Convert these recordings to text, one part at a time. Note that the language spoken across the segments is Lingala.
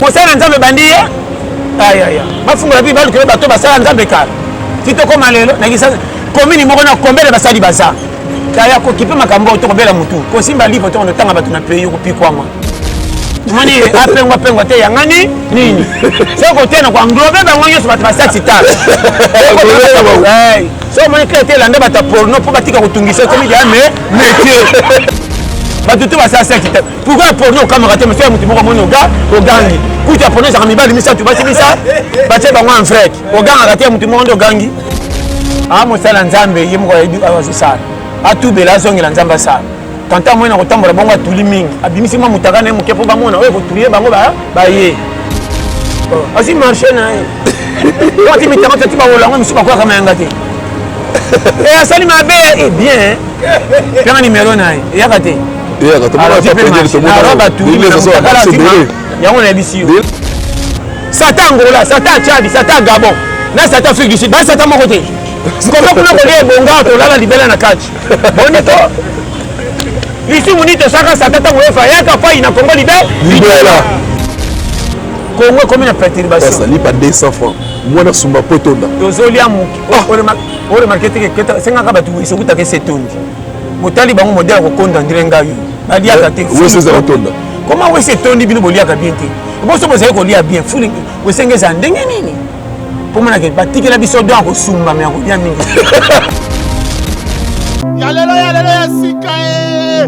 kosala nzambe bandi ye ayaya bafungola mpe balukele bato basala nzambe kala titokoma lelo nakisa komini moko na kombele basali baza kaya kokipe makambo oyo tokobela mutu kosimba livre to onotanga bato na pays kopikwama moni apengwa te yangani nini soko tena kwa nglobe bango nyonso bato basati tala so moni krete landa bata porno po batika kotungisa komi ya métier bato to basala sati tala pourquoi porno kamera te monsieur mutu moko moni ogangi kuta porno za mibali misatu basimisa batie bango en frère oganga te mutu moko ogangi mosala nzambe ye moko azosala atubela azongela nzambe asala tanta moyena kotambola bongo atuli mingi abimisi mwa mutaka na ye moke mpo bamona oyo kotulie bango baye asi marché na ye ati mitaka tati bawolango misu bakwaka mayanga te asali mabe bien mpenga nimero na ye eyaka te yango nayebisi yo satan ngola satan tchadi satan gabon na satan afrique du sud baye satan moko te koma kuna kolia ebonga tolala libela na kati boni to lisumu ni tosaka satan ntango efa yaka pai na kongo libela kongo ekomi na perturbation lipa 200 francs mwana sumba po tonda tozolia moki oremarke teke sengaka bato esokutaka esetondi motali bango modele kokonda ndire ngai baliaka te koma wese etondi bino boliaka bien te boso bozali kolia bien fuli wesengeza ndenge nini pomonake batikela biso don akosumba me akolia mingi yalelo ya sika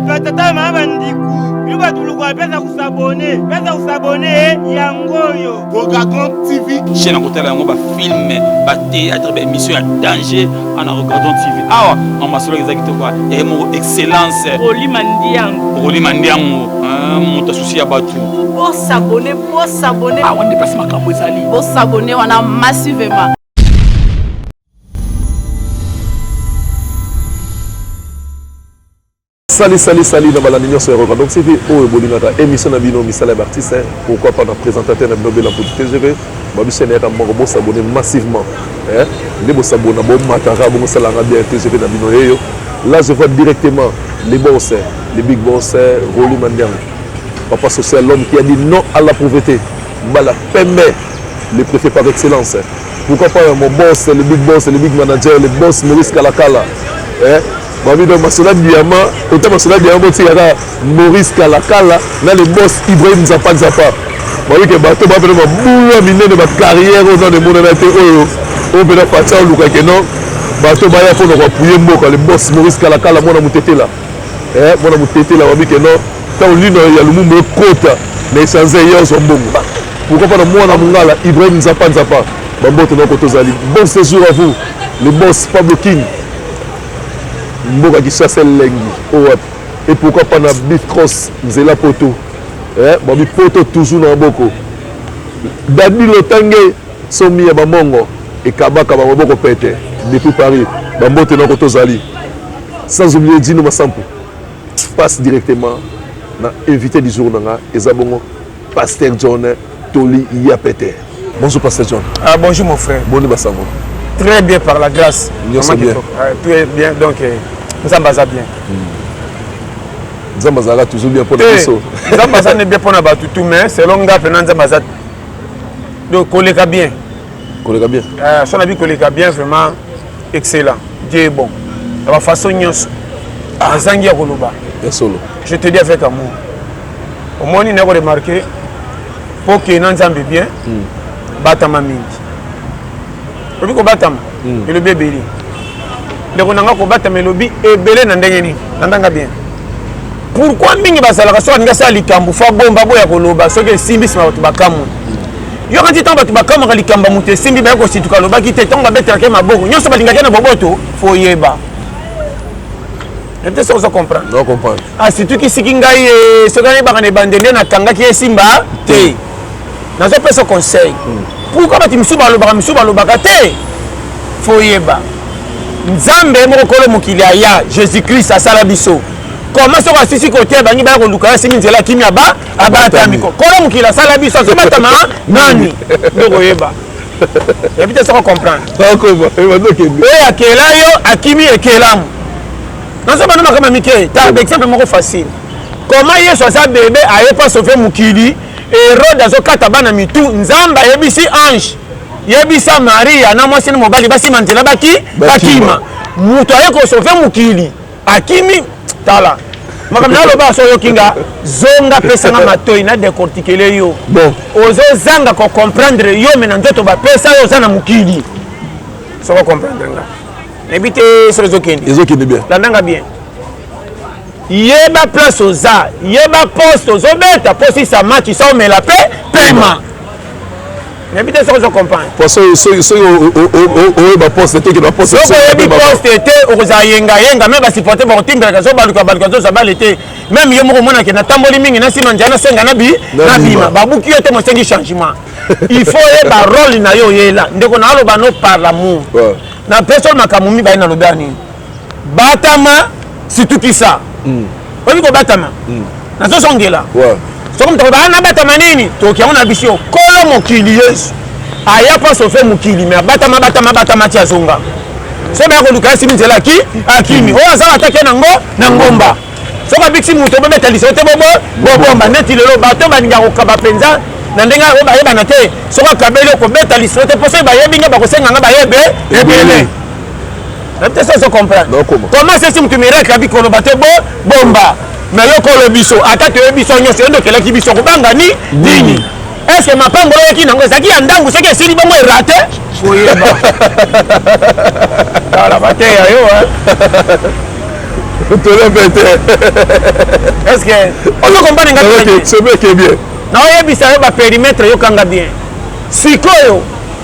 tata mama bandiku bino batuluka pesa kusabone yangoyo Ogagon TV chaîne akotala yango bafilme bate atrabe émission ya danger ana Ogagon TV awa amasolo ezaki te kwa emo excellence Roli Mandiango moto souci ya batu s'abonner on déplace makambo ezali s'abonner wana massivement. Salut dans la ligne sur Ogagon TV au Bolingata émission na bino misala artiste pourquoi pas dans présentateur na Nobel pour TGV ba chaîne ya moko s'abonner massivement les bo s'abonner bon matara bon salanga bien TGV na bino yeyo là je vois directement les boss les big boss Roli Mandiango papa social l'homme qui a dit non à la pauvreté Mbala Pembe le préfet par excellence pourquoi pas mon boss le big manager le boss Maurice Kalakala Mami donc Masola Diama, autant Masola Diama c'est Maurice Kalakala, là le boss Ibrahim Nzapa. Mami que bateau ba vraiment boulot miné de ma carrière au nom de mon naté au bena facha luka que non bateau ba ya pour nous appuyer mboka le boss Maurice Kalakala mona mutete là. Mona mutete là mami que non quand lui il y a le monde kota mais sans ailleurs son bon. Pourquoi pas mona mungala Ibrahim Nzapa. Bambote na kotozali. Bon séjour à vous le boss Pablo King. Mboka qui chasse lengi et pourquoi pas na beef cross nzela poto babi poto toujours na boko dadi lotange somi ya bamongo et kabaka ba boko pete depuis Paris bambote na kotozali sans oublier Dino Masampo passe directement na invité du jour nanga ezabongo Pasteur John Toli Yapete. Bonjour Pasteur John. Bonjour mon frère. Bonne basango. Très bien par la grâce. Tout est bien donc Zambaza bien. Zambaza toujours bien pour les gens. Zambaza n'est bien pour la batte tout mais selon gars pendant Zambaza donc collega bien. Collega bien. Son avis collega bien vraiment excellent. Dieu est bon. De la façon nyos azangi akoloba. Solo. Je te dis avec amour. Au moins il n'a pas remarqué pour que Nzambe bien batama mingi. Obi ko batama et le bébé ndeko nanga ko batama lobi ebele na ndenge ni ndanga bien. Pourquoi mingi basalaka so nga sali kambu fa bomba boya koloba soki simbi sima batu bakamu. Yo kanti tamba batu bakamu kali kamba muté simbi ba ko situka loba ki te tonga betera ke maboko. Nyoso balingaka na boboto fo yeba. Est-ce que vous comprenez? Non, comprendre. Ah, c'est tout qui s'est gagné. Ce gars est bandé na kanga qui est simba. Té. Dans un peu ce conseil. Pourquoi tu me soubas le bagate? Faut yeba. Nzambe mokolo mokili ya Jésus-Christ à salabiso. Comment ça va si côté bangi ba ko luka simi nzela kimia ba abata miko. Kolo mokili salabiso so batama nani? Ndoko yeba. Et puis ça comprendre. D'accord, et akela yo akimi ekelamu. Non, c'est pas comme Mickey. Tu as un exemple facile. Comment il est sur sa bébé, il pas sauvé Moukili Hérode azokata bana mitu nzamba yebisi ange yebisa Maria na mwasi na mobali basi manzela bakima mutu aye ko sauver mukili akimi tala makamna loba so yokinga zonga pesa na matoi na décortiquer yo bon ozo zanga ko comprendre yo mena ndoto ba pesa yo sana mukili so ko comprendre nga ebite so ezokende bien landanga bien yeba place oza yeba poste ozobeta poste sa match sa omela pe paiement n'habite ça je comprends parce que so ba poste te que ba poste so yebi poste te ozayenga même ba supporter ba timbela so baluka zo zabale te même yemo ko mona ke na tamboli mingi na sima njana senga na bima babuki yo te mo sengi changement il faut yeba rôle na yo yela ndeko na aloba no par l'amour na personne makamumi ba ina lobani batama surtout qui ça obi ko batama na so songela so comme to ba na batama nini to ki on abisio kolo mokili yesu aya pas so fait mokili mais batama tia zonga so ba ko luka simi nzela ki akimi o aza atake na ngomba so ka biksi muto be betaliso te bomba neti lelo bato ba ninga ko kaba penza na ndenga o ba yeba na te so ka kabelo ko betaliso te poso ba yebinga ba ko senga nga ba yebe ebele peut-être ça comprendre comment c'est si tu miracle avec ko bato bomba mais loko le biso atate le biso nyo c'est ndokela ki biso ko banga ni nini est-ce que mapango yaki nango zaki ya ndangu c'est que sili bongo raté oyeba ala bate ya yo te le bete est-ce que on ne comprend pas c'est bien qui est bien na oyebisa yo ba périmètre yo kanga bien sikoyo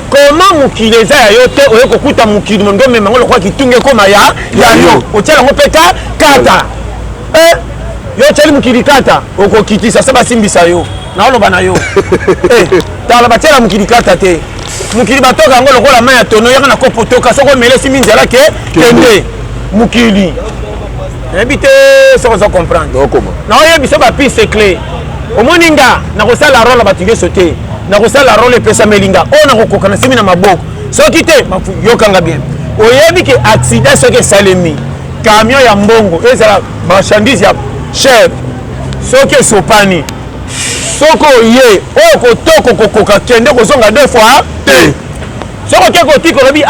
comment mukileza ya yo te oyo kokuta mukili ndo mema ngolo kwa kitunge koma ya yo otela ngo peta kata yo cheli mukili kata okokitisa saba simbisa yo na oloba na yo tala batela mukili kata te mukili batoka ngolo kola maya tono yaka na kopo toka soko mele simi nzela ke kende mukili ebite soko zo comprendre na oyebiso ba piste clé omoninga na kosala rôle batinge sauter na kosala rôle pesa melinga ona kokoka na simi na maboko soki te yokanga bien oyebi ke accident soki salemi camion ya mbongo ezala marchandise ya cher soki sopani soko ye oyo kotoko kokoka kende kozonga deux fois te soko ke kotiko lobi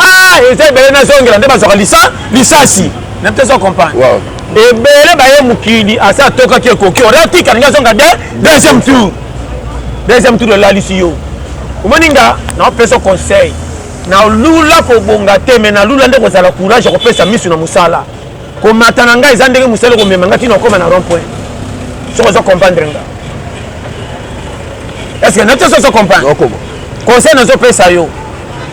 eza ebele nazongela nde bazwaka lisasi na mte so comprendre ebele baye mokili asa atokaki ekoki ore otika ninga azonga deuxième tour elalisi yo omoninga na opesa conseil na lula kobonga te me na lula nde kozala courage ya kopesa misu na mosala komata na ngai eza ndenge mosala komema nga tina okoma na rond point soko ozo comprendre nga est-ce que nati ozo comprendre conseil nazopesa yo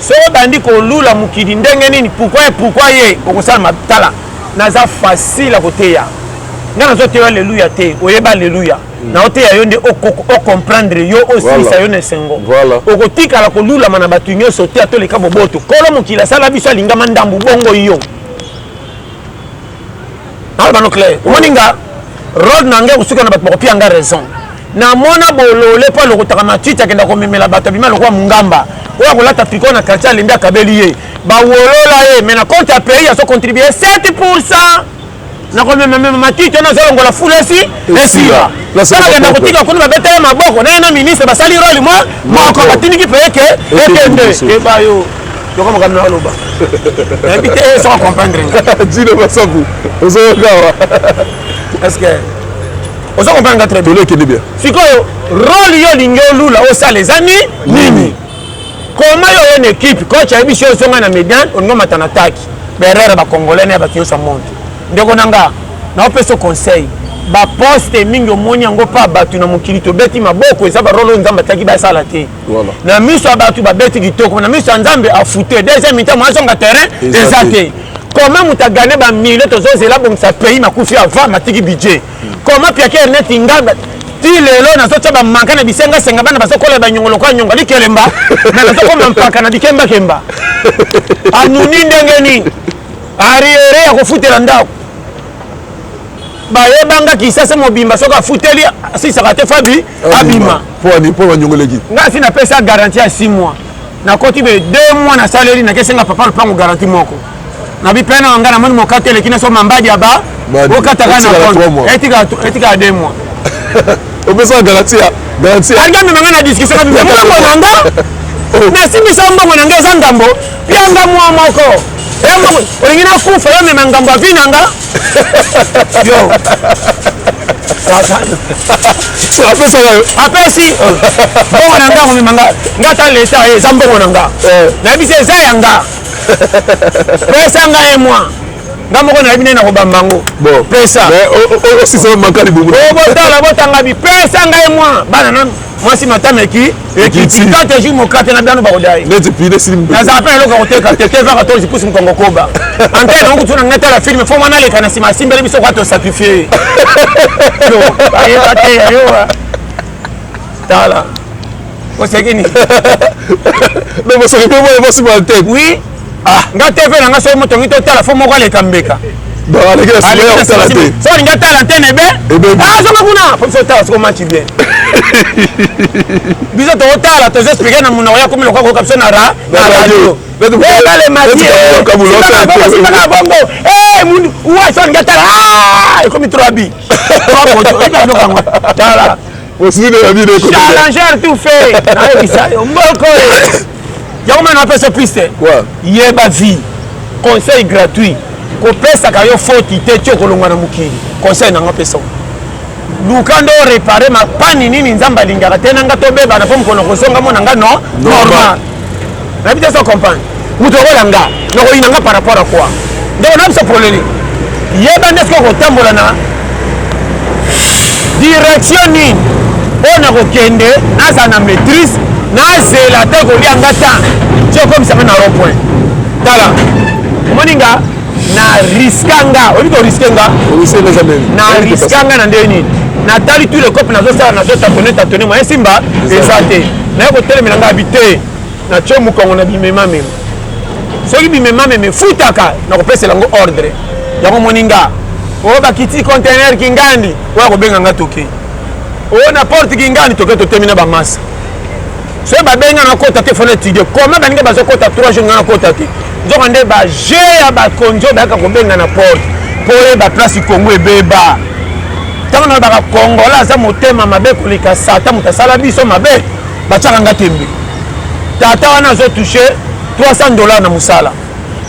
so obandi kolula mokili ndenge nini pourquoi ye okosala matala naza facile ya koteya nga nazoteya alleluya te oyeba alleluya na oteya yo nde ocomprendre yo osilisa yo na esengo okotikala kolulama na bato nyonso te atoleka boboto kolo mokili asala biso alingama ndambu bongo yo alobano clair omoninga role na ngai kosuka na bato bakopia nga raison namona bolole mpo alokotaka matiti akenda komemela bato abima lokwa mungamba oyo akolata triko na quartier alembi akabeli ye bawolola ye mais na compte ya pays azocontribue 7% na komemema matiti wana azolongola fulesi esila akenda kotika kuna babetele maboko naye na ministre basali role moko batindiki peyeke ekende eba yo yokomoka mna aloba nayebi te soko comprendre dino basabu ozoyokawa est-ce que ozo comprendre très bien tolekende bien sikoyo role yo lingi olula osala eza nini koma yo une équipe coach ayebi si ozonga na médiane oningo mata na taki berere bakongolais na bato nyonso monde ndeko nanga na opesa conseil baposte mingi omoni yango mpa bato na mokili tobeti maboko eza barole oyo nzambe ataki basala te na miso ya bato babeti kitoko na miso ya nzambe afute deuxième mi-temps mwazonga terrain eza te comment moto agane bamilio tozozela bongisa pays makufi avant matiki budget comment piake erneti ngamba ti lelo nazotya bamanka na bisengasenga bana bazokola banyongolo kwa nyonga likelemba na nazokoma mpaka na bikembakemba anuni ndenge nini arriere ya kofutela ndako bayebanga kisasa mobimba soki afuteli asisaka te fabi abima po banyongoleki nga si napesa garantie ya 6 mois nakoti be 2 mois na saleli nakesenga papa lupango garantie moko na bipena wanga na moni mokate eleki na so mambadi aba okataka na compte etika 2 mois opesa garantie alga memanga na discussion kabi mbongo nanga na simisa mbongo nanga eza ngambo pianga mwa moko olingi na kufa yo mema ngambo avi nanga yo apesi mbongo nanga komemanga ngata leta eza mbongo nanga nayebisi eza yanga pesa nga ye mwa nga moko nayebi nde na kobamba ngo pesa botanga bipesa nga ye mwa bana na mwasi matama ekiti 4 jours mokate na bino bakodai nazala mpe eloko koteka te te vaka to zipusi mokongo koba antene nango kutuna nga tala filme fo mwana aleka na nsima asimbeli biso kwa tosakrifie ayeba te yayowa tala osekini oui nga te mpe nanga soki motongi totala fo moko aleka mbeka so olinga tala antene ebe azonga kuna po biso otala soko match bien biso tokotala tozoexplike na monoko ya komi lokola koyoka biso na radio balemasiebaka bongo so olinga tala ekomi 3 bi oibaokango tala challenger tout fait nayebisa yo mboko yango mena apesa piste yeba vie conseil gratuit kopesaka yo foti te ti okolongwa na mokili conseil nanga pesa luka ndo réparé mapani nini nzambe alingaka te nanga tobebana mpo mokono kozonga mo nanga no normal nayebi te so comprendre moto okolanga nakoyinanga par rapport à quoi ndeko na biso polele yeba nde soki okotambola na direction nini oyo nakokende nazala na maîtrise nazela te kolianga ta ti okomisanga na rond point tala omoninga na riskanga oyebi toriskanga na riskanga na nde nini natali tout le cope nazosala nazotatone moye simba eza te naye kotelemelanga abi te natye mokongo na bimema meme soki bimema meme futaka nakopesela yango ordre yango moninga oyo bakiti contener kingandi oyo kobenganga toke oyo na porte kingandi toke totemi na bamasa soki babenga na kota te fona étudie koma baninga bazokota 3 jours nga na kota te nzoka nde baje ya bakonjo bayaka kobenga na porte mpo oyeba place kongo ebeba ntango na baka kongola aza motema mabe koleka sata moto asala biso mabe batiaka nga tembe tata wana azotouche $300 na mosala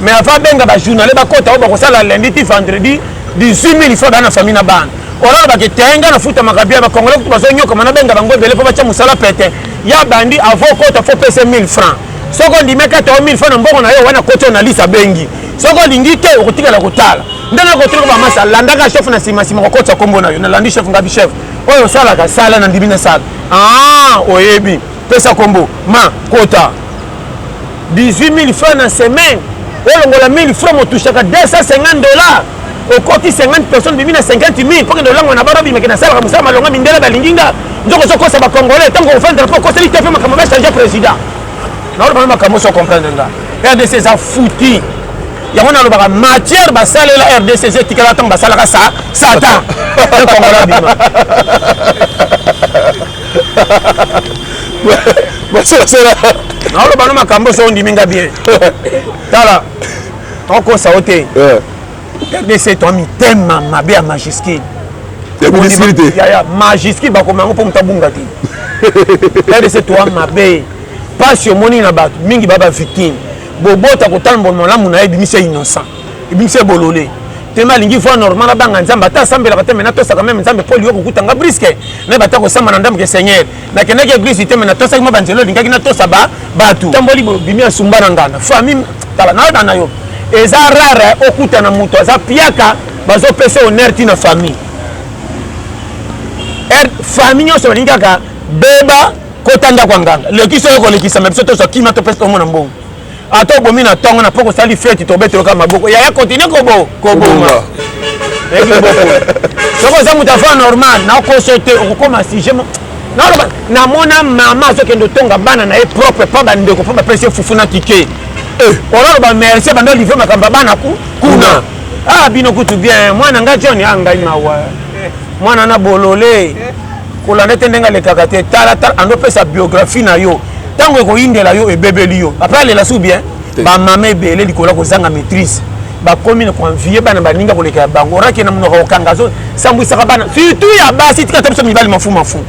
mais afa benga bajournale bakota oyo bakosala lundi ti vendredi 18 000 fois bana na famille na bana olala baketenga na futa makabia bakongola kutu bazonyokama na benga bango ebele mpo batia mosala pete ya bandi avo kota fo pese 1000 francs soko ondimeka to 1000 francs na mbongo na yo wana kota na lisa bengi soko olingi te okotikala kotala ndenge kotika bamasa landaka chef na nsima kokota kombo na yo nalandi chef ngabi chef oyo osalaka sala na ndimi na sala oyebi pesa kombo ma kota 18 000 francs na semaine olongola 1000 francs motushaka $250 okoti 50 personnes bimi na 50 000 mpo kende olango na baro bimeke na salaka mosala malonga mindele balinginga nzoko ozokosa bacongolais ntango ofandela mpo okoseli te mpe makambo bachange président naolobana makambo so comprendre nga RDC eza fouti yango nalobaka matière basalela RDC eza etikala ntango basalaka satan ekongola bima naolobana makambo so ondiminga bien tala okosa o te RDC to mitema mabe ya Majiskine Majiskine bakomango mpo moto abunga te RDC to mabe pasi omoni na bato mingi baba victime bobota kotambola malamu na ye ebimisi innocent ebimisi bolole tema alingi voi normal abanga nzambe ata asambelaka te mena tosaka meme nzambe mpo liyo kokutanga briske na bata kosamba na ndambo ke seigneur nakendaki eglise te mena tosaki mwa banzelo olingaki natosa bato tamboli bimi asumba na ngana famille tala nayoba na yo eza rare okutana moto aza piaka bazopesa honneur ti na famille famille nyonso balingi kaka beba kota ndako ya nganga leki soki kolekisama biso tozwa kima topesa tomona mbongo ata obomi na ntongo na mpo kosali feti tobeteloka maboko yaya kontinue koboma soki oza moto afa normal nakoso te okokoma sujet naoloba namona mama azokende otonga bana na ye propre mpa bandeko mpo bapesi ye fufu na tike ololoba merci bando livre makambo ya bana kuna bino kutu bien mwana nga joni ngai mawa mwana na bolole kolanda te ndenge alekaka te tala andopesa biographie na yo ntango ekoyindela yo ebebeli yo apres alela su bien bamama ebele likolo kozanga maîtrise bakomi na koanvie bana baninga koleka ya bango oraki na monoko kokanga sambwisaka bana surtout ya basi tika ta biso mibali mafu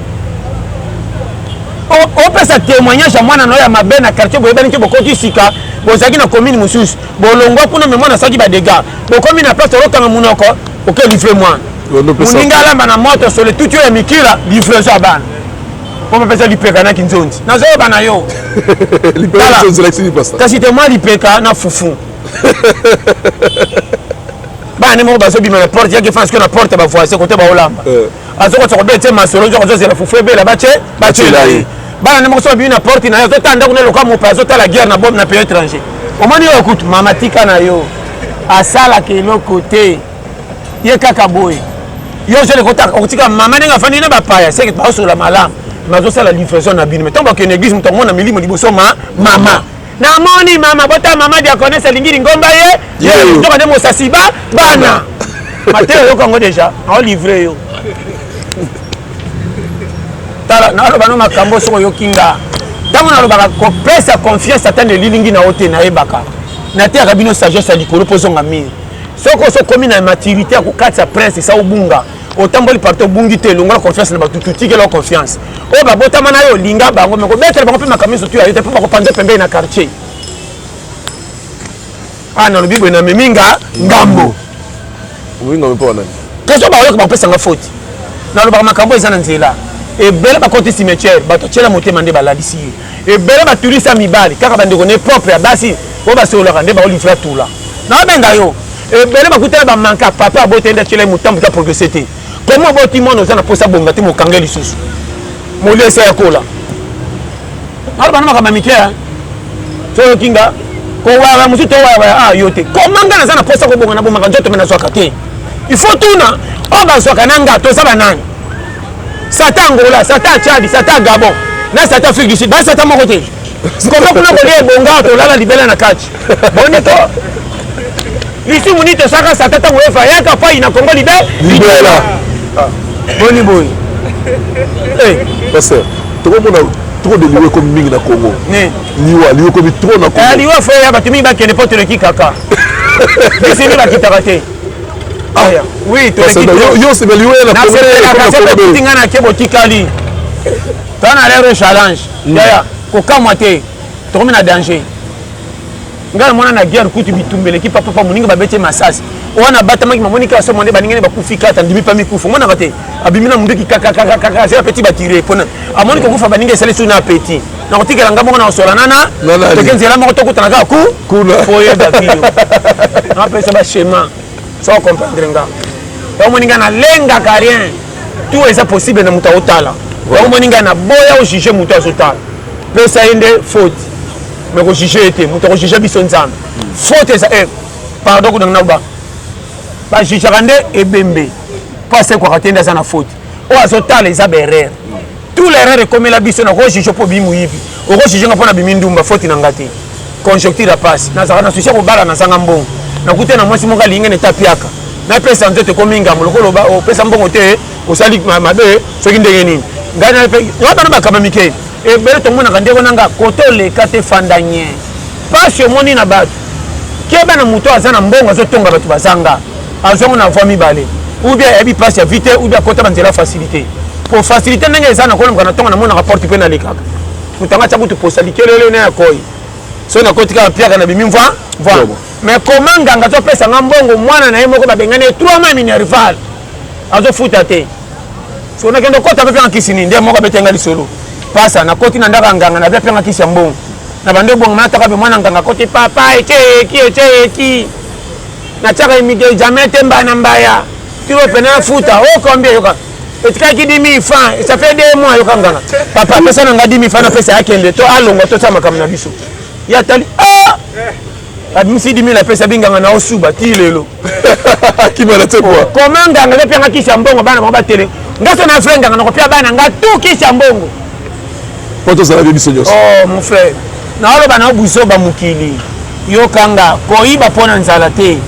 opesa témoignage ya mwana na oyo ya mabe na quartier boyebani ke bokoti sika bozalaki na commune mosusu bolongwa kuna me mwana asalaki badégâts bokomi na place olokanga monoko oke livre mwana moninga alamba na moto sole tuti oyo ya mikila livreso ya bana po bapesa lipeka na kinzonzi nazoyoba na yo kasi te mwa lipeka na fufu bana moko bazobima na porte yaki fanske na porte bavoise kote baolamba azokota kobete masolo nzokazozela fufu ebela bacela ye bana moko so babimi na porte na yo azotanda kuna eloka mope azotala guerre na bombe na pays étranger omoni oyo kutu mama tika na yo asalaka eloko te ye kaka boye yo okotika mama ndenge afandi na bapaya seke baosola malamu bazosala livraison na bino metango bakende église moto amona milimo liboso mama namoni mama bota mama diakonese alingi lingomba ye toka nde mosasi bana mateo yoka yango déjà aolivre yo tala naoloba no makambo soko yokinga ntango nalobaka kopesa confiance atande lilingi na yo te nayebaka nateyaka bino sagesse ya likolo mpo ozonga mire soko osokomi na maturité ya kokatisa prince esa obunga otamboli parti obungi te elongola confiance na bato tutikela confiance oyo babotama na yo olinga bango me kobetela bango mpe makambo nyonso tuya yo te mpo bakopanza pembeni na quartier nalobi boye na meminga ngambo keso baoyoka bakopesanga faute nalobaka makambo eza na nzela ebele bakoti cimetière bato tiela motema nde balalisi ye ebele baturisa mibali kaka bandeko ne propre ya basi oyo basololaka nde baolivra tula naobenga yo ebele bakutela bamanka papa abote nde atiela ye motambo ta progresse te komo boti mwana oza na posa bonga te mokange lisusu molese ya kola naloba na makambo mike soyokinga kowawa mosu towawa yo te komanga naza na posa kobonga na bomaka nzoto me nazwaka te il faut tuna oyo bazwaka na nga toza banani sata angola sata chadi sata gabon na sata afrique du sud basata moko te koma kuna kolia ebonga tolala libela na kati boni to lisumu ni tosaka sata ntango efa yaka pai na kongo libela boni boy pasteur tokomona trop de liwe comme mingi na Congo liwe comme trop na Congo liwe fo ya bato mingi bakende po toleki kaka bisini bakitaka te oui tolekitinga na ke botikali tona lero challenge yaya kokamwa te tokomi na danger ngai mona na guerre kutu bitumbeleki papa moninga babete masasi wana batamaki mamonika aso monde baningene bakufi kata ndimi pa mikufu mona kate abimina munduki kaka c'est petit batire pona amonika kufa baninga esale suna appétit na kotikela ngamo na osola nana tekenzela moko tokutana ka kuna foye bakio na pesa ba schéma ça comprendre nga to moninga na lenga ka rien tout est possible na muta otala to moninga na boya o juger muta azotala pesa ende faute mais ko juger était muta ko juger biso nzambe faute ça pardon ko na ba ba juger ande ebembe passer ko katenda sana faute o azotala eza berere tout l'erreur comme la biso na ko juger po bimu yibi o ko juger ngapona bimindumba faute na ngati conjoncture passe na zaka na souci ko bala na sanga mbongo na kute na mwasi moka lingene tapiaka na pesa nzote kominga moloko ba o pesa mbongo te o sali mabe soki ndenge nini ngana pe ngata na bakama mike e bele to mona kandeko nanga koto le kate fandanye pasio moni na bato keba na muto azana mbongo azotonga bato bazanga azongo na famille bale ou bien ebi passe ya vite ou bien kota banzela facilité pour faciliter ndenge ezana kola mkana tonga na mona rapport pe na lekaka mutanga cha butu posa likelele na yakoi so na kotika piaka na bimi mva mais comment nganga to pesa ngambongo mwana na ye moko babengane 3 mois minerval azo futa te so na kendo kota pe nkisini nde moko betenga lisolo pasa na koti na ndaka nganga na pe ngakisi mbongo na bande bongo na taka be mwana nganga koti papa eki na chaka imige jamais temba na mbaya tiro pena futa o combien yoka etika ki 10 000 francs ça fait 2 mois yoka nganga papa pesa na ngadi 10 000 francs na pesa yake nde to alongo to sama kamna biso ya tali abimisi 10 000 la pesa binganga na osuba ti lelo kimala te quoi comment nganga le penga kisha mbongo bana ba tele ngaso na frère nganga nako pia bana nga tu kisha mbongo poto za biso nyos oh mon frère na olo bana obuso ba mukili yo kanga koiba pona nzala te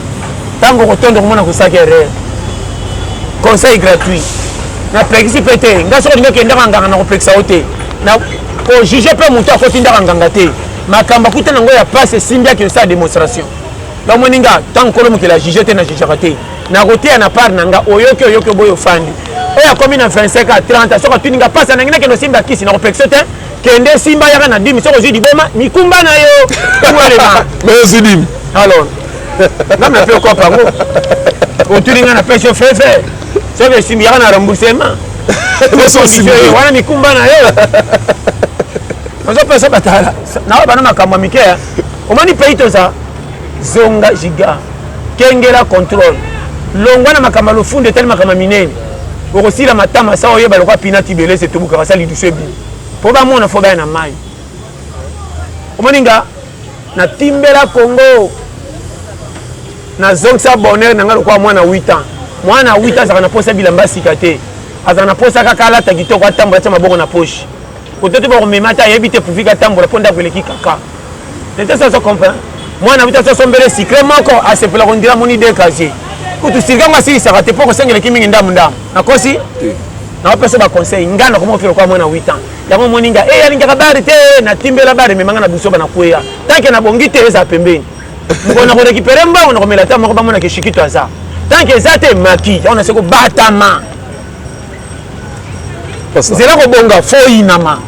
tango kotondo komona kusakere conseil gratuit na participer te ngaso ko ngenda nganga na ko plexa ote na ko juger pe muto ko tinda nganga te makamba kutana ngo ya passe simbia ki sa démonstration la moninga tant ko lomo ki la juger te na juger te na kotia na part nanga oyoke boyo fandi oya komi na 25 à 30 soka tuninga passe na ngina ke no simba kisi na ko plexa te kende simba yaka na dimi soko zui diboma mikumba na yo ouelema mais aussi dim alors ngam na pe ko pango otulinga na pêche fefe soko simbi yaka na remboursement wana mikumba na yo nazo pesa batala na bana makambo mikea omani peito za zonga giga kengela contrôle longwa na makambo lofunde tellement kama minene okosila matama sa oyeba lokwa pinati belese tobuka basali dusebi po ba mona fo ba na mai omoninga na timbela Congo na zongsa bonheur nanga lokwa mwana 8 ans mwana 8 ans zakana posa bilamba sikate azana posa kaka lata kitoko atambola tia maboko na poche kotote ba komemata yebite pufika tambola ponda kweleki kaka tete ça se comprend mwana 8 ans sombele secret moko asepela kondira moni de casier kutu sirikanga si sakate poko sengele kimingi ndamu nakosi na pesa ba conseil ngana komo fero kwa mwana 8 ans yango moninga yalinga kabari te na timbela bari memanga na biso bana kuya tanke na bongi te eza pembeni mbona ko récupérer mbongo na komela ta moko ba mona ke shikito aza tanke ezate maki on seko batama nzela ko bonga fo inama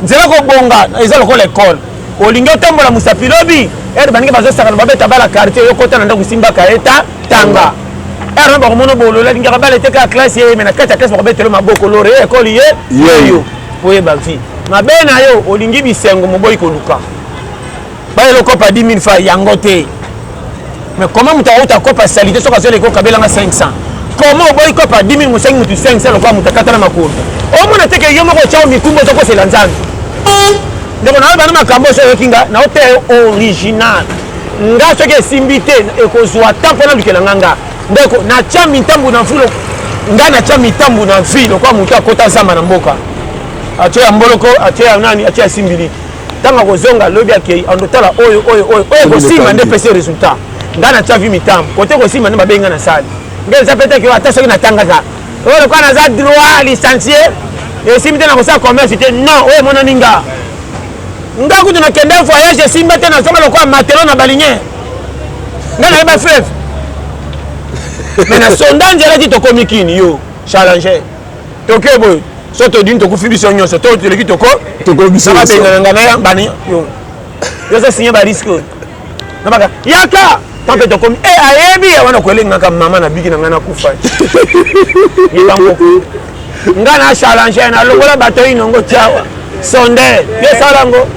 nzela ko bonga eza lokola école olingi otambola musapilobi baninga bazosaka na babeta bala quartier yokota na ndako simba kaeta tanga ero ba komono bolola linga bala teka classe ye mena kata classe ba betelo maboko lore école ye yo oye ba vie mabena yo olingi bisengo moboyi ko luka ba yo kopa 10000 francs yango te mais comment muta uta kopa salité soka zole ko kabela nga 500 comment oboyi kopa 10000 musengi mutu 500 lokwa mutakata na makolo o mona teke yo moko chao mikumbo zoko sela nzambe ndeko na bana makambo so yokinga na hotel original nga soki esimbi te ekozwa tampona lukela nganga ndeko na tia mitambu na mfulo nga na tia mitambu na vi lokwa mutu akota zamba na mboka atie ya mboloko atie ya nani atie ya simbili tanga kozonga lobi akei andotala oyo kosima nde pese resultat nga na tia vi mitambu kote kosima nde babenga na sali nga eza pete ke ata soki natangaka oyo lokwa naza droit licencié esimbi te na kosala commerce te non oyo emonani nga nga kutu nakende voyage esimba te nazonga lokwa matelo na balinye nga nayeba fleuve mais na sonda nzela ti tokomi kini yo challenger toke boye so todini tokufi biso nyonso to toleki tokobisababengana na ya bani yo yozo signe barisque nabaka yaka tampe tokomi ayebi wana kwelengaka mama na biki na nga nakufa yibango nga na challenger na longola bato inongo tiawa sonde yesalango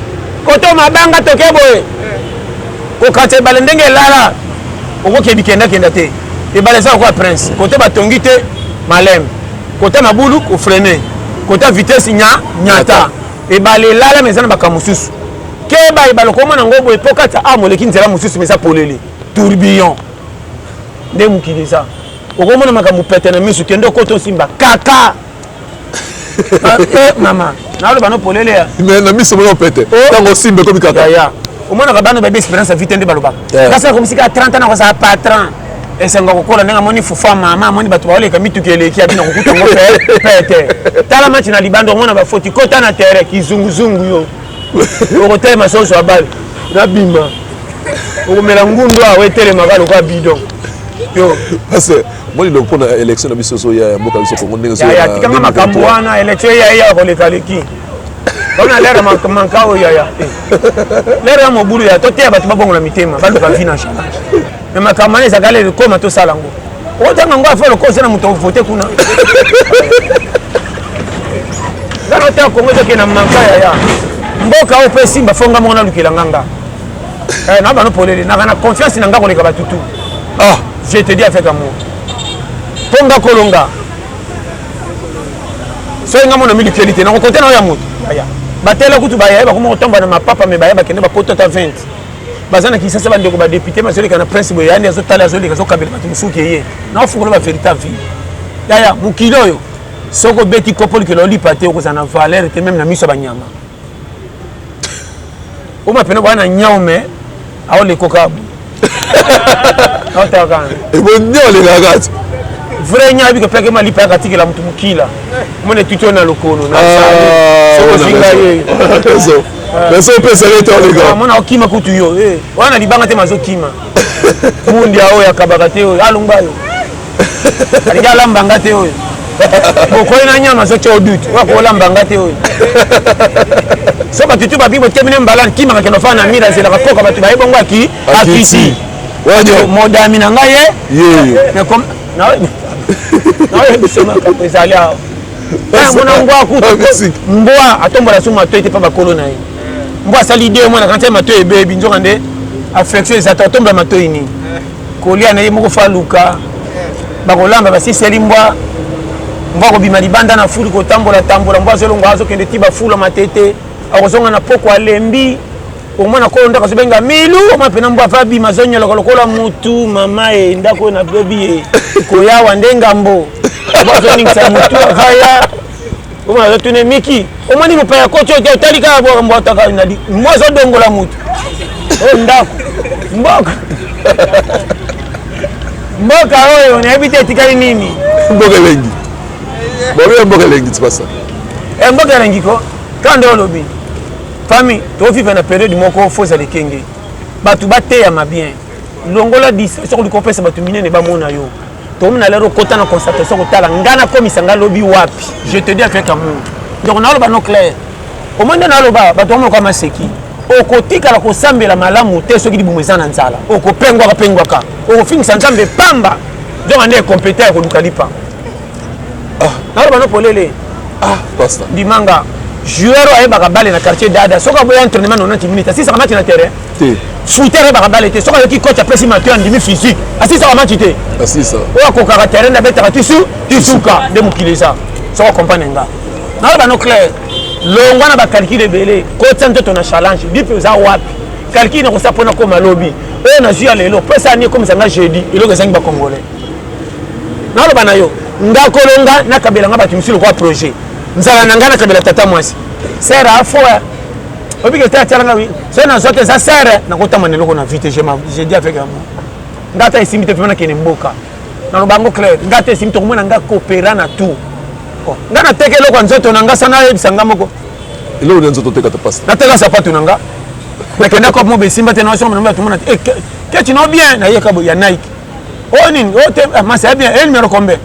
koto mabanga toke boye kokate ebale ndenge elala okokebi kenda te ebale eza lokola prince kote batongi te maleme kote mabulu kofrene kote vitesse nyata ebale elala me eza na makambo mosusu keba ebale komona ngo boye po kati amoleki nzela mosusu me eza polele tourbillon nde mokili eza okomona makambo pete na misu kende okota osimba kaka mama naloba no polele ya mais na miso moko pete tango simbe komi kaka ya omonaka bana babe expérience vite nde balobaka kasi komisika 30 ans kozala patron esenga kokola ndenge amoni fufa mama amoni bato baoleka mituki eleki abina kokuta ngo pete tala match na libanda omona bafoti kota na terrain kizunguzungu yo okotelema soso ya bale nabima okomela ngundu awe etelemaka lokwa bidon yo parce moi donc pour l'élection na biso so ya mboka biso Congo ndenge so ya tikanga makambo wana élection ya koleka leki ona lera manka oyo ya lera ya mobulu ya toteya bato babongola mitema baluka vi na challenge me makambo wana ezaka lelo koma tosala ngo otanga ngo afele kosa na moto vote kuna ngana otanga Congo ezoke na manka ya mboka oyo mpe simba fonga moko nalukela nganga na bano polele naka na confiance na nga koleka batutu je te dis avec amour ponga kolonga so nga mona milukeli te nakokonte na oyo ya moto batela kutu bayaya bakoma kotomba na mapapa me bayaya bakende bakotota 20 baza na kisasa bandeko badepute bazoleka na prince boye yandi azotala azoleka azokabela bato mosuki eye naofungola baverita vie yaya mokili oyo soko obeti kopo likelo olipa te okozala na valeur te meme na miso ya banyama oma pene bwana na nyao me aolekoka aotakana ebonye olekaka kati vrai nya biko peke malipa ya katikela mutu mukila mone tuto na lokono na soko singa ye mais so pesa leta oleka mona okima kutu yo wana libanga te mazo kima mundi awo ya kabaka te oyo alungba yo alija lambanga te oyo bokoyi na nyama soki odute wakolambanga te oyo so bato tu babi botemine mbala kimaka kendo fana na mira nzelaka koka bato baye bongo akiti modami na ngai ye naoyebisemaka ezali awa mona mbwa kutu mbwa atombola so matoi te mpa bakolo na ye mbwa asali 2 mois na kantia matoi ebebi nzoka nde affection ezata otombola matoi nini kolia na ye moko fa luka bakolamba basiseli mbwa kobima libanda na fuli kotambola mbwa azolongo azokende ti bafula matete akozonga na poko alembi omwana kolo ndako azobenga milu omwana pena mbwa afa bima azonyoloka lokola mutu mama ye ndako oyo na bebi ye koyawa nde ngambo azoningisa mutu avaya omwana azotune miki omwani mopaya koti oyo otali kaka bwaka mbwa ataka mbwa azodongola mutu oyo ndako mboka oyo nayebi te etikali nini mboka elengi babi mboka elengi tipasa mboka elengi ko kande olobi famille tofifa na période moko fo ezala ekenge bato bateyama bien longola soki likopesa bato minene bamona yo tomona lero okota na constatation kotala nga nakomisa nga lobi wapi je te dis avec amour donc naoloba no clair omoi nde naoloba bato bamonoka maseki okotikala kosambela malamu te soki libumu eza na nzala okopengwaka okofingisa nzambe pamba nzonga nde ekompete ya koluka lipa naoloba no polele ndimanga joueur ayebaka bale na quartier dada soki aboya entraînement 90 minutes asisaka match na terrain shooter ayebaka bale te soki ayoki coach apesi matoi andimi physique asisaka match te oyo akokaka terrain abetaka tisuka nde mokili eza soki akompagne nga naoloba no clair longwa na bakalkile ebele kotia nzoto na challenge bipe oza wapi kalkile nakosa mpona koma lobi oyo nazwi ya lelo pesa ani ekomisa nga jeudi eloko ezangi bacongolais naloba na yo nga kolonga nakabelanga bato misi lokwa projet nzala na nga nakabela tata mwasi sere afoya obike te atialanga so nazwa te eza sere nakotama neloko na vite je dis avec amour nga ata esimbi te pema nakende mboka naloba yango clair nga ata esimbi tokomona nga kopera na tout nga nateka eloko ya nzoto na nga sa nayebisa nga moko eloko ya nzoto teka tapasa nateka sapatu na nga nakenda kopo mo besimba te naosomba tomona keti no bien nayeka bo ya Nike oyo nini oyo te masi ya bien numéro combien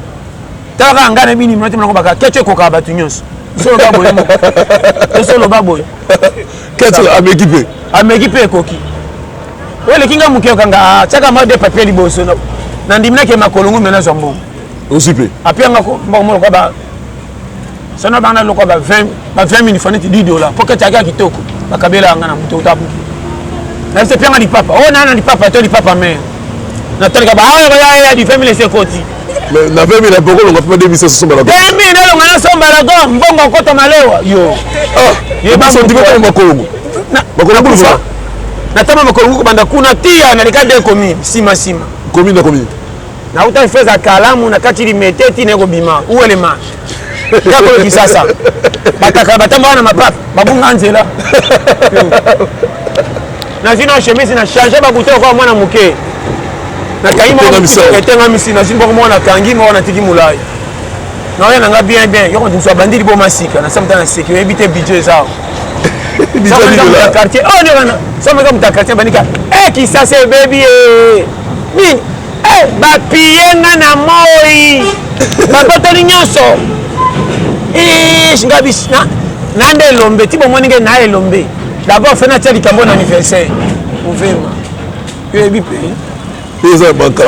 talaka nga na bini minute moko baka keti ekokaka bato nyonso soloba boye moko tosoloba boye keti ameki mpe ekoki oyo eleki nga moke okanga tiaka ma de papier liboso na ndiminaki makolongo mena zwa mbongo osupe apiangako mbongo moloka ba sono bana loko ba 20 minutes faneti $10 pocket yake kitoko bakabela nga na muto utabu na se pianga di papa oh nana di papa to di papa me na tolika ba ya di family se koti na 20 minutes boko longa pa 2000 somba la 2000 na longa na somba la go mbongo kota malewa yo ye ba so ndiko makolongo makolongo fa na tama makolongo kubanda kuna tia na likade komi sima komi na utafeza kalamu na kati limeteti na kobima uwele ma kako kisasa bataka batamba wana mapapa babunga nzela na zino chemise na changer bakuto kwa mwana muke na kaima etenga misi na zimbo mwana kangi mwana tiki mulai na oya nanga bien yoko ndiso bandiri bo masika na samta na sécurité éviter budget ça budget de la quartier oh ne wana sama comme ta quartier banika kisasa baby ni ba pienga na moi ba botoni nyonso ngabis na nde lombe ti bomoni nge na elombe d'abord fena tia likambo na anniversaire ovema yo ebi pe pesa banka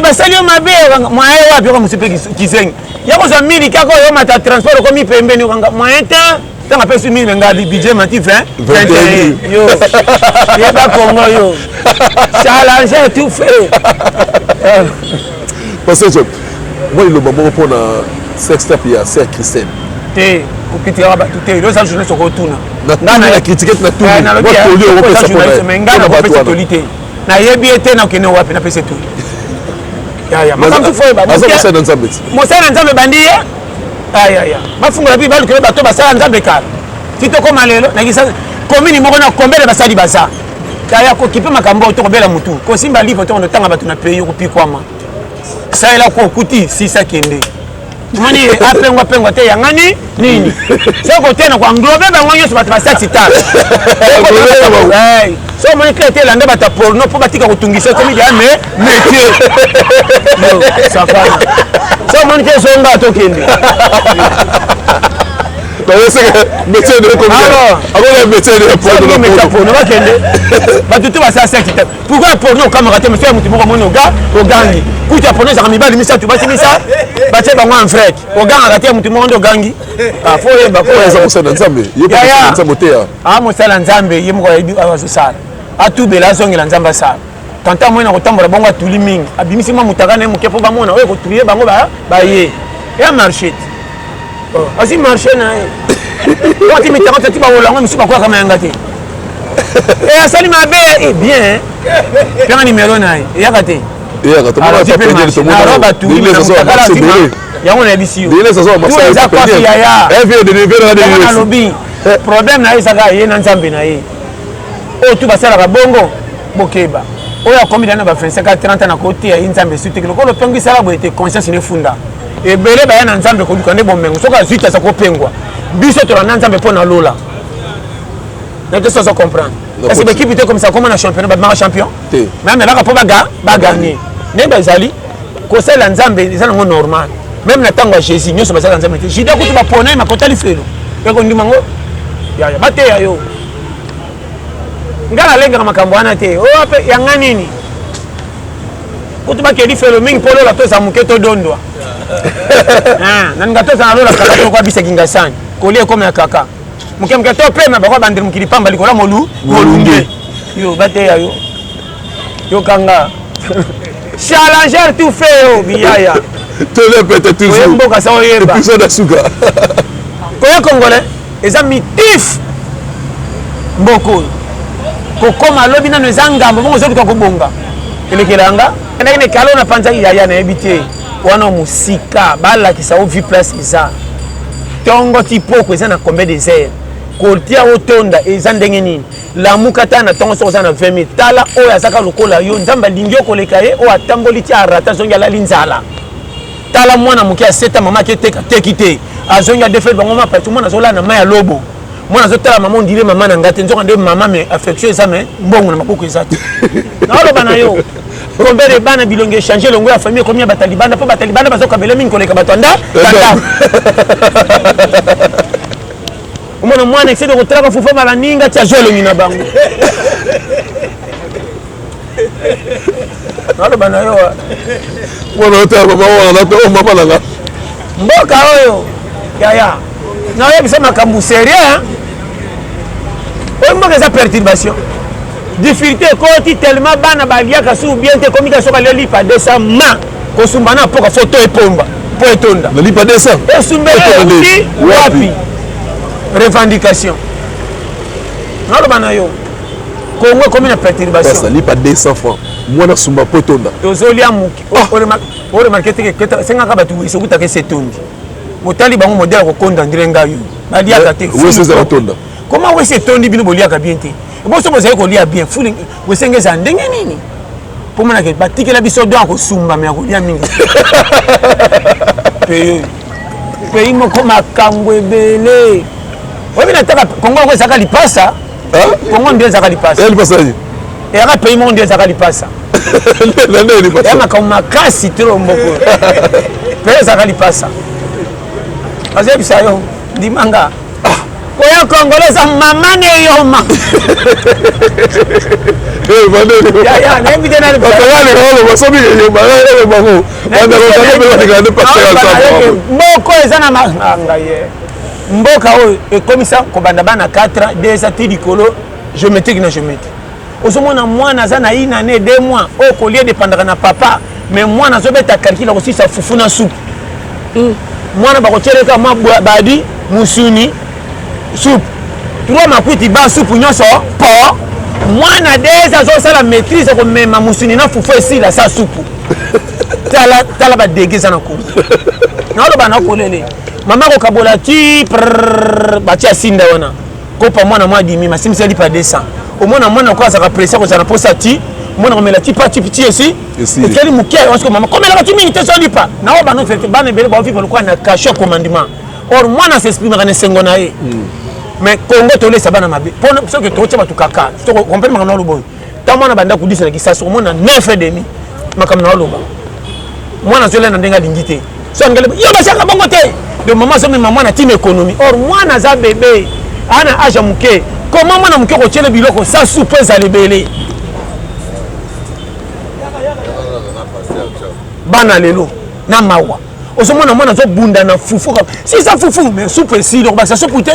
basali yo mabe moyen wapi ko musipe kisengi yako za mili kako yo mata transport ko mi pembeni kanga moyen ta tanga pesi mili ngali budget mati 20 yo ye ba kongo yo challenge tout fait parce que moi le moment pour na sextap ya sœur Christine te okitira ba tout le ça journée soko tuna ngana la critiquer na tout na lo pesa pour ngana ko pesa tolité na yebi ete na kene wapi na pesa tout ya makamtu foi ba ça dans nzambe mo ça nzambe bandi ya mafungola bi balu ke bato basala nzambe kala tito ko malelo na kisa commune moko na kombele basali baza ya ko kipe makambo to kobela mutu ko simba livre to tanga bato na pays ko pikwama ça ela ko kuti sisa kende moni apengwa te yangani nini soko tena kwa nglobe bango nyonso bato basati tala so moni klete lande bata porno po batika kutungisa komi ya métier ça fa so omoni te songa tokende métier de porno bakende bato te basala kita pourquoi porno okamaka te monsieur mutu moko omoni ogangi kuta porno ezaka mibali misatu basimisa batie bango en frek ogangaka te mutu moko nde ogangi fo yeba mosala nzambe mosala nzambe ye moko ayebi azosala atubela azongela nzambe asala tanta moi na kotambola bongo atuli mingi abimisi mwa mutaka na ye moke mpo bamona oyo kotulie bango baye ya marché asi marché na ye wati mitaka tati bawolango misu bakwaka mayanga te asali mabe bien mpenga nimero na ye eyaka te yango nayebisi yo eza kwafi yaya alobi problème na ye ezaka ye na nzambe na ye oyo tu basalaka bongo bokeba oyo akomi dana ba 25 30 na kotia ye nzambe esu teke lokolo opengo esala boye te conscience nefunda ebele baya na nzambe koluka nde bomengo soki azwi te aza kopengwa biso tolanda nzambe mpo na lola nete so aza comprendre ese bekipe te komisa koma na championnat babimaka champion me amelaka mpo baganye nde bazali kosala nzambe eza nango normal même na ntango ya jésus nyonso bazala nzambe te jida kutu bapona ye makotali felo ekondimango yaya bateya yo nga nalengaka makambo wana te oyo mpe yanga nini kutu bakeli felo mingi mpo lola toza moke todondwa naninga toza na lola kaka tokwa bisekinga sani kolia ekoma ya kaka moke to pema bakwa bandeli mokili pamba likola molunge yo bateya yo kanga challenger tout fait yo biyaya mboka sa oyeba koya congolais eza mitif mboko kokoma alobi nano eza ngambo bongo ozotuka kobonga elekelanga ndenge kalo na panzaki yaya nayebi te wana mosika balakisa o vi place eza ntongo ti poko eza na combien des heures kotia otonda eza ndenge nini lamuka ta na ntongo soko eza na 20 000 tala oyo azaka lokola yo nzambe alingi okoleka ye oyo atamboli ti arata zongi alali nzala tala mwana moke aseta mama aketeka teki te azongi adefele bango mapati mwana azolala na mai ya lobo mwana azotala mama ondire mama na nga te nzoka nde mama me affection eza me mbongo na maboko eza te naoloba na yo combien de bana bilongo échange longo ya famille combien batalibanda mpo batalibanda bazokabela mingi koleka bato anda omona mwana excès de kotalaka fufa balaninga ti azwa elongi na bango naoloba na yo mwana otala mama wana pe o mama nanga mboka oyo yaya naoyebisa makambo sérieux oyo mboka eza perturbation difficulté ekoti tellement bana baliaka su bien te komika so balia lipa 200 ma kosumba na mpoka foto epomba mpo etonda na lipa 200 esumbeli wapi revendication naloba na yo kongo ekomi na perturbation lipa 200 francs mwana sumba mpo etonda tozolia moki oremarke teke esengaka bato esokutaka ese etondi motali bango modele kokonda ndire ngai baliaka te koma wese etondi bino boliaka bien te boso bozali kolia bien fuli wesenge eza ndenge nini mpo monake batikela biso do akosumba me akolia mingi pays moko makambo ebele oyebi nataka kongo yango ezaka lipasa kongo nde ezaka lipasa eyaka pays moko nde ezaka lipasa ya makambo makasi tro mboko pe ezaka lipasa azebisa yo ndimanga koya kongolesa mama ne yoma ya nayebi te nani mboko eza na manga ye mboka oyo ekomisa kobanda bana 4 desa ti likolo géométrique na géométrie ozomona mwana aza na ina ne 2 mois oyo kolie dépendaka na papa mais mwana azobeta calcule akosisa fufu na supu mwana bakotyeleka mwa badi musuni soupe 3 makwiti ba soupe nyonso po mwana desa azosala maîtrise komema musuni na fufu esila sa supu tala badege eza na kongo naoloba na kolele mama kokabola ti batia asinda wana kopa mwana mwa dimi masimisa lipa 200 omona mwana ko azaka presse kozala mposa ti mwana komela ti pa ti piti esi ekeli moke osiko mama komelaka ti mingi te so lipa nao bano fete bana ebele baovivre lokola na cachot commandement or mwana s'exprimaka na esengo na ye mais kongo tolesa bana mabe mpo soki tootya bato kaka comprendre makambo na oloba oyo ta mwana banda kodisa na kisasa omona 9 et demi makambo na oloba mwana azolenda ndenge alingi te so ngale yo basaka bongo te de maman so maman na team économie or moi na za bébé ana âge muke comment moi na muke ko tshele biloko ça soupe za lebele bana lelo na mawa osomona mwana zo bunda na fufu si ça fufu mais soupe si donc ça soupe te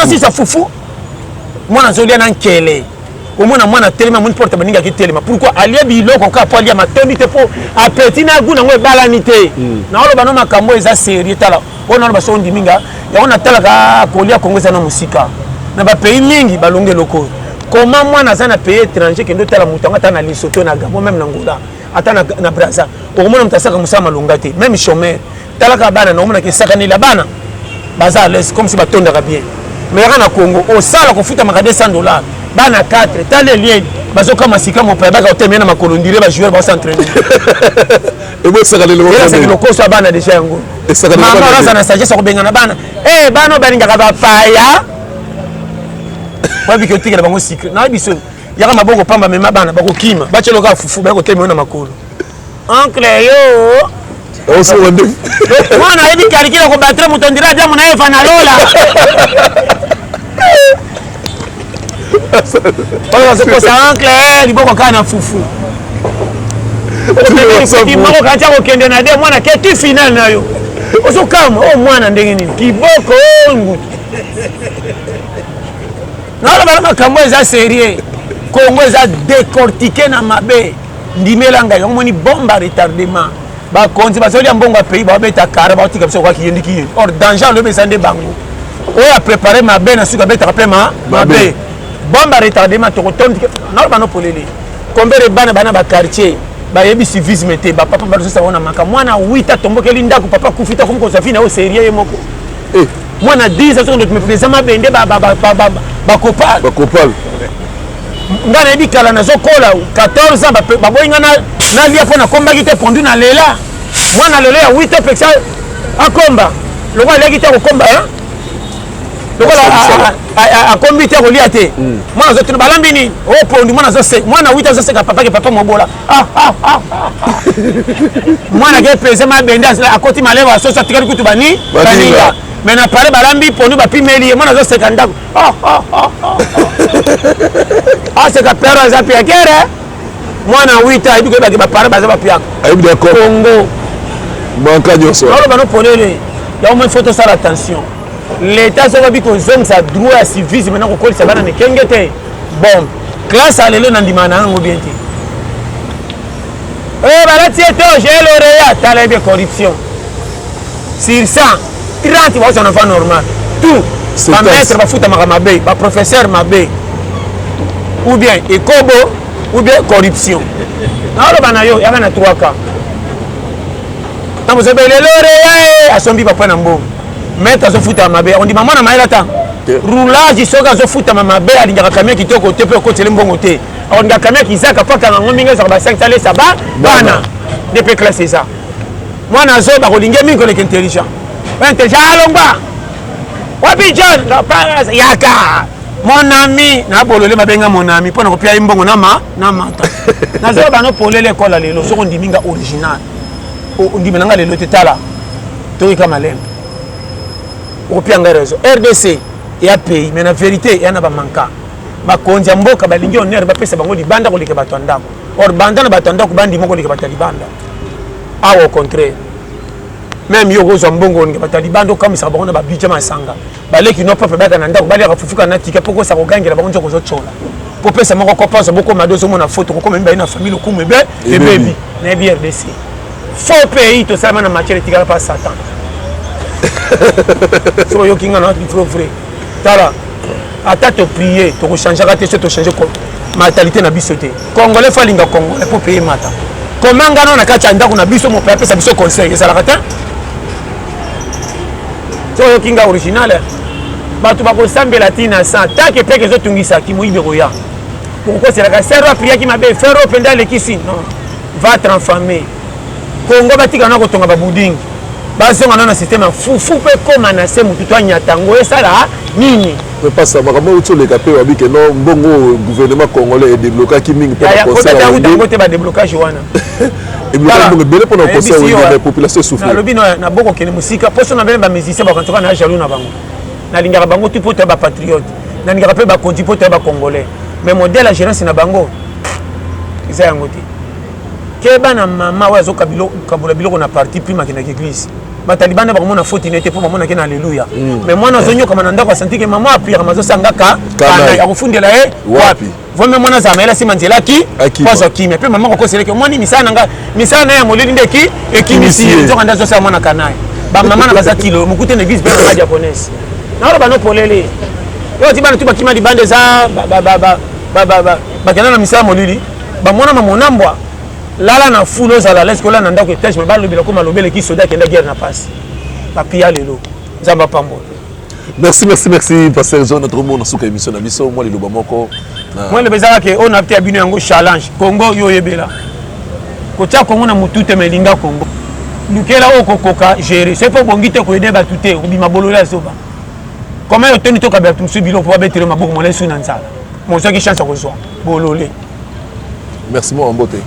si ça fufu mwana zo lia na nkele omona mwana telema mon porte baninga ki telema pourquoi alia biloko ka po alia matondi te po appétit na goût na ngo balani te na olo bano makambo eza sérieux tala ona olo baso ndiminga ya ona tala ka kolia kongeza na musika na ba pays mingi balonge loko comment mwana za na pays étranger kendo tala mutanga tana Lesotho na Gabon même na Angola ata na Brazza omona mtasaka musama longa te même chômeur tala ka bana na omona ke sakani la bana baza à l'aise comme si batondaka bien mais na Congo au sala ko futa maka $200 bana 4 tale lien bazoka masika mo pa baka otemena makolo ndire ba joueur ba s'entraîner et moi ça le loko so bana déjà yango mama na sagesse ko benga na bana bana balinga ka ba paya kwa biko tika bango secret na biso yaka mabongo pamba mema bana bako kima bachelo ka fufu bako temena makolo oncle yo on se rend mwana ebi kalikila ko battre mutondira jamu na efa na lola on se pose oncle liboko kana fufu petit moko kacha ko kende na de mwana ke tu final na yo oso kama mwana ndenge nini kiboko ngutu na la makambo eza sérieux Congo eza décortiqué na mabe ndimela ngai omoni bomba retardement ba konzi bazolia mbongo pays ba beta kara ba tika biso kwa kiyendi kiyendi or danger le besande bango o a préparer mabe na suka beta rappel mabe bomba retardement to kotondi na ba no polele kombere bana ba quartier ba yebi civisme te ba papa ba so wana maka mwana 8 atombokeli ndako papa kufita comme ko safina o sérieux ye moko mwana 10 secondes me présent mabende ba kopal ngana ebi kala na zokola 14 ans ba boyinga na lia pona komba kite pondu na lela mwana lelo ya 8 peksa akomba lokwa leki te ko komba lokwa akombi te ko lia te mwana zo tuna balambi ni o pondu mwana zo se mwana 8 zo se ka papa mobola mwana ke pese mabende akoti maleva asosa tikali kutu bani baninga mais na paré balambi pondu ba pimeli mwana zo se kandako c'est que père a zappé kere mwana 8 ans ibi ko ba paré ba za ba piaka ayibi d'accord Congo manka nyoso alors bano polele ya au faut faire attention l'état ça va bi ko zong sa droit à civisme na ko kolisa bana ne kengete bon classe alelo na ndima na ngo bien ti balati eto j'ai l'oreille tala bien corruption sur 100 30 va son enfant normal tout ba maître ba futa mabe ba professeur mabe ou bien ekobo ou bien corruption na lo bana yo yaka na 3 cas tambo sebele l'oreille asombi papa na mbo maître azo futa mabe on dit maman na maela ta roulage soka azo futa mabe alingaka kamia kitoko te pe ko tele mbongo te on nga kamia kizaka paka na ngominga za ba 5 tale ça ba bana depuis classe ça moi na zo ba ko linge mingo le intelligent intelligent alongba wapi John la parase yaka mon ami na bolole mabenga mon ami pona ko pia imbongo na mata na zo ba no polele ko la lelo so ko ndiminga original o ndiminga lelo tetala to ka malembe o pia nga réseau RDC ya pays mais na vérité ya na ba manka ba konja mboka ba lingi oner ba pesa bango libanda ko lika batwandako or banda na batwandako bandi moko lika batalibanda au contraire même yo gozo mbongo nge batalibanda comme ça bango na ba budget masanga baleki no papa baka na ndako bali ka fufuka na tika poko sa ko gangela bango nzo kozo chola po pesa moko ko pensa beaucoup madozo mona photo ko comme na famille ko mebe et baby na RDC faux pays to ça na matière tika pas satan so yo kinga na frère frère tala ata to prier to ko changer ka te to changer ko mentalité na biso te congolais falinga congolais pour payer mata comment ngana na kacha ndako na biso mo pesa biso conseil ça la kata so yo kinga original batu ba ko sambela tina sa ta ke peke zo tungisa ki muibe ko ya pourquoi c'est la ka serva prier ki mabe ferro penda le kisi non va transformer Congo batika na ko tonga ba buding bazonga na système fufu pe koma na se mutu to nyatango esala nini mais pas ça makambo uto le capé wabi que non bongo gouvernement congolais est débloqué qui mingi pour conseil ya ko ba déblocage wana et bloqué belé pour conseil la population souffre na lobi na boko kene musika poso na bele ba musicien ba kantoka na jaloux na bango na lingaka bango tu poto ba patriote na lingaka pe ba konti poto ba congolais mais modèle la gérance na bango isa yango te keba na mama wa zo kabilo kabula biloko na parti prima kina église batalibana bakomona faute n'était pour maman na alléluia mais moi na zonyo kama ndako senti que maman appuyer mazo sangaka kana ya kufundela wapi vome mwana za maela sima nzela ki pozo kimia pe maman ko seleke mwani misana nga misana ya moleli ndeki ekimisi nzoka ndazo sa mwana kanaye ba maman na bazakilo mukute na église pe na japonaise na ro bano polele yo tibana tu bakima di bande za ba kana na misana molili ba mwana mamonambwa lala na fulo za la laisse ko la na ndako etage me ba lobela ko malobele ki soda kenda guerre na passe papia lelo nzamba pambo. Merci pasteur John notre monde suka émission na biso moi le loba moko moi le bezaka ke on a peut abino yango challenge Congo yo yebela ko tia Congo na mutute melinga Congo lukela okokoka gérer c'est pas bongite ko aider batute ubima bolola soba comment yo teni to ka ba tumsu bilo pour abetere maboko mo lesu na nzala mo so ki chance ko zo bololé. Merci moi en beauté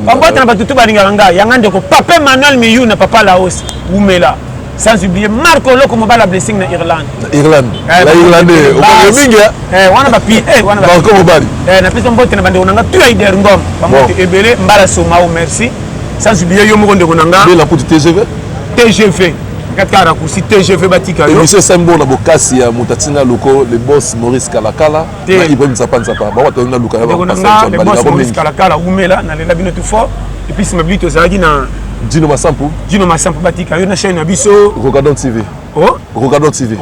Papa na batutu balinganga yanga ndeko papa Manuel Miyu na papa Laos Umela sans oublier Marco Loko Mobala blessing na Irlande la Irlandais au minga wana ba pi wana ba Marco Mobali na pesa mbote na bande onanga tu ai der ngom bamote ebele mbala soma merci sans oublier yo moko ndeko nanga la pour TGV katara kusi TGV batika yo monsieur Sambo na bokasi ya mutatinga loko le boss Maurice Kalakala na Ibrahim Zapapa ba wato na luka ya ba passer le boss Maurice Kalakala Umela na lela bino tout fort et puis c'est mabito zalaki na Dino Massampo batika yo na chaîne na biso Regardons TV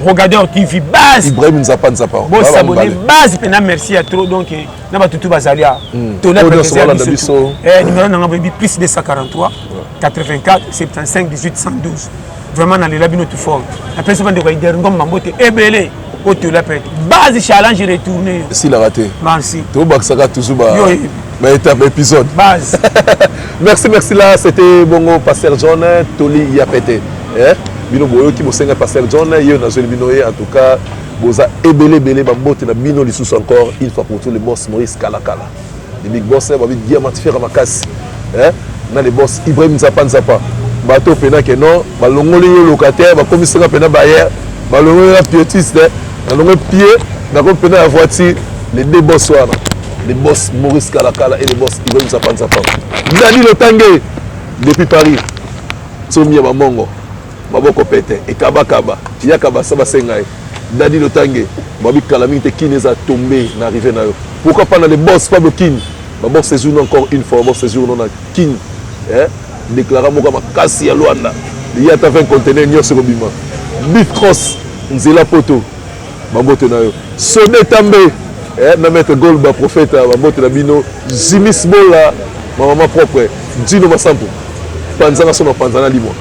Regardons TV base Ibrahim Zapapa bon s'abonner base pena merci à trop donc na batutu bazalia to la biso numéro na ngabe plus 243 84 75 18 112 vraiment na lela bino tout fort après ça de rider ngom mambote ebele oto la pète base challenge retourner si la raté merci to baksaka toujours ba étape épisode base merci là c'était bongo pasteur John Toli Yapete bino boyo ki bosenga pasteur John yo na zoli bino en tout cas boza ebele bambote na bino lisusu encore une fois pour tout le boss Maurice Kalakala le big boss ba diamantifera makasi na le boss Ibrahim Zapapa bato pena que non balongoli yo locataire ba commissaire pena bayer balongoli la piétiste balongoli pied na ko pena la voiture les deux boss wana les boss Maurice Kalakala et les boss Ibrahim Zapapa Dani Lotangue depuis Paris Somia Mamongo maboko pete et kaba yakaba saba sengai Dani Lotangue babi calamité qui les a tombé n'arrivé na yo pourquoi pas les boss Pablo King boss séjour encore une fois boss séjour non King déclara moka makasi ya Luanda il y a un conteneur nyonso kobima Beef Cross nzela poto babote na yo Soné Tambe na mettre Golba prophète babote na bino Jimis Bola maman propre Dino Massampo panzana sono panzana limo